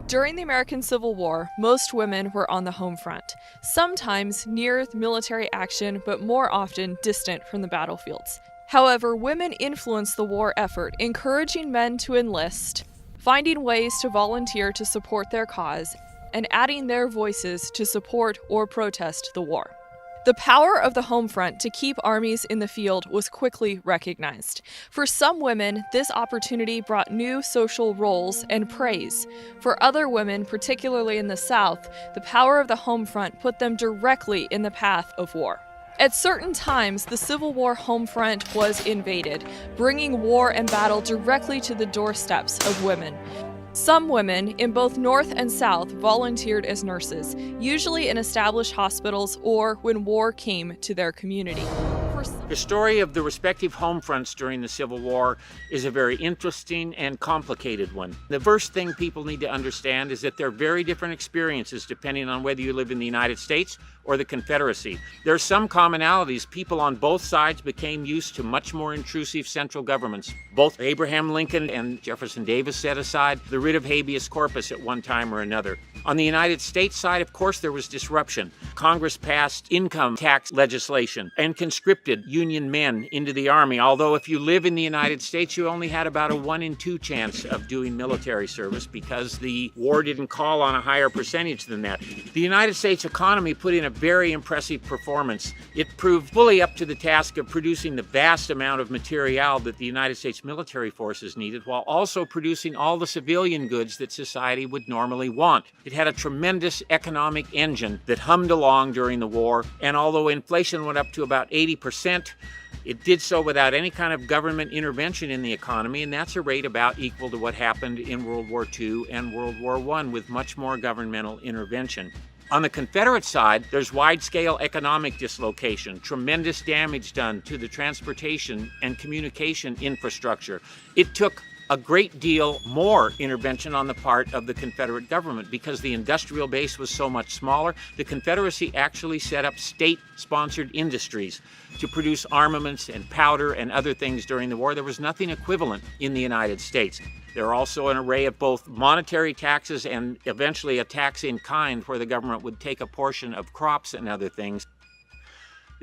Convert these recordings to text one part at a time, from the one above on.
During the American Civil War, most women were on the home front, sometimes near military action, but more often distant from the battlefields. However, women influenced the war effort, encouraging men to enlist, finding ways to volunteer to support their cause, and adding their voices to support or protest the war. The power of the home front to keep armies in the field was quickly recognized. For some women, this opportunity brought new social roles and praise. For other women, particularly in the South, the power of the home front put them directly in the path of war. At certain times, the Civil War home front was invaded, bringing war and battle directly to the doorsteps of women. Some women, in both North and South, volunteered as nurses, usually in established hospitals or when war came to their community. The story of the respective home fronts during the Civil War is a very interesting and complicated one. The first thing people need to understand is that there are very different experiences depending on whether you live in the United States or the Confederacy. There are some commonalities. People on both sides became used to much more intrusive central governments. Both Abraham Lincoln and Jefferson Davis set aside the writ of habeas corpus at one time or another. On the United States side, of course, there was disruption. Congress passed income tax legislation and conscripted Union men into the Army, although if you live in the United States, you only had about a 1 in 2 chance of doing military service because the war didn't call on a higher percentage than that. The United States economy put in a very impressive performance. It proved fully up to the task of producing the vast amount of material that the United States military forces needed, while also producing all the civilian goods that society would normally want. It had a tremendous economic engine that hummed along during the war, and although inflation went up to about 80%, it did so without any kind of government intervention in the economy, and that's a rate about equal to what happened in World War II and World War I, with much more governmental intervention. On the Confederate side, there's wide-scale economic dislocation, tremendous damage done to the transportation and communication infrastructure. It took a great deal more intervention on the part of the Confederate government because the industrial base was so much smaller. The Confederacy actually set up state-sponsored industries to produce armaments and powder and other things during the war. There was nothing equivalent in the United States. There are also an array of both monetary taxes and eventually a tax in kind where the government would take a portion of crops and other things.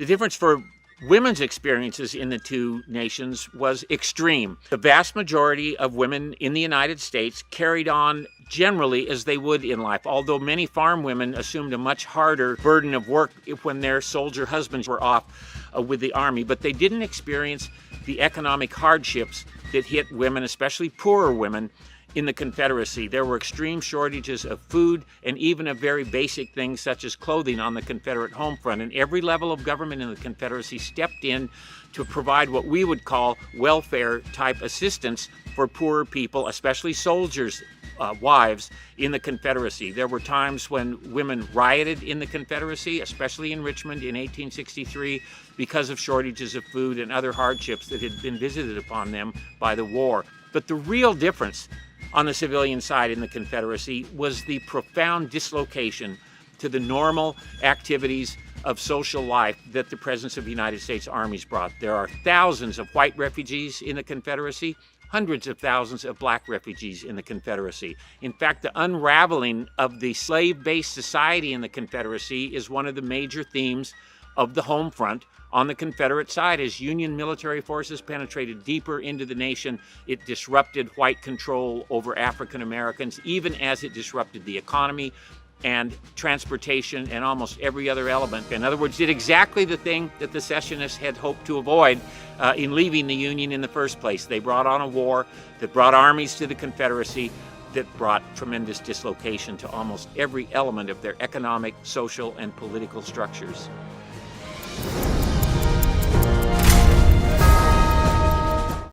The difference for women's experiences in the two nations was extreme. The vast majority of women in the United States carried on generally as they would in life, although many farm women assumed a much harder burden of work when their soldier husbands were off with the Army, but they didn't experience the economic hardships that hit women, especially poorer women, in the Confederacy. There were extreme shortages of food and even of very basic things such as clothing on the Confederate home front. And every level of government in the Confederacy stepped in to provide what we would call welfare-type assistance for poorer people, especially soldiers' wives in the Confederacy. There were times when women rioted in the Confederacy, especially in Richmond in 1863, because of shortages of food and other hardships that had been visited upon them by the war. But the real difference on the civilian side in the Confederacy was the profound dislocation to the normal activities of social life that the presence of United States armies brought. There are thousands of white refugees in the Confederacy, hundreds of thousands of black refugees in the Confederacy. In fact, the unraveling of the slave-based society in the Confederacy is one of the major themes of the home front on the Confederate side. As Union military forces penetrated deeper into the nation, it disrupted white control over African Americans, even as it disrupted the economy and transportation and almost every other element. In other words, did exactly the thing that the secessionists had hoped to avoid in leaving the Union in the first place. They brought on a war that brought armies to the Confederacy, that brought tremendous dislocation to almost every element of their economic, social, and political structures.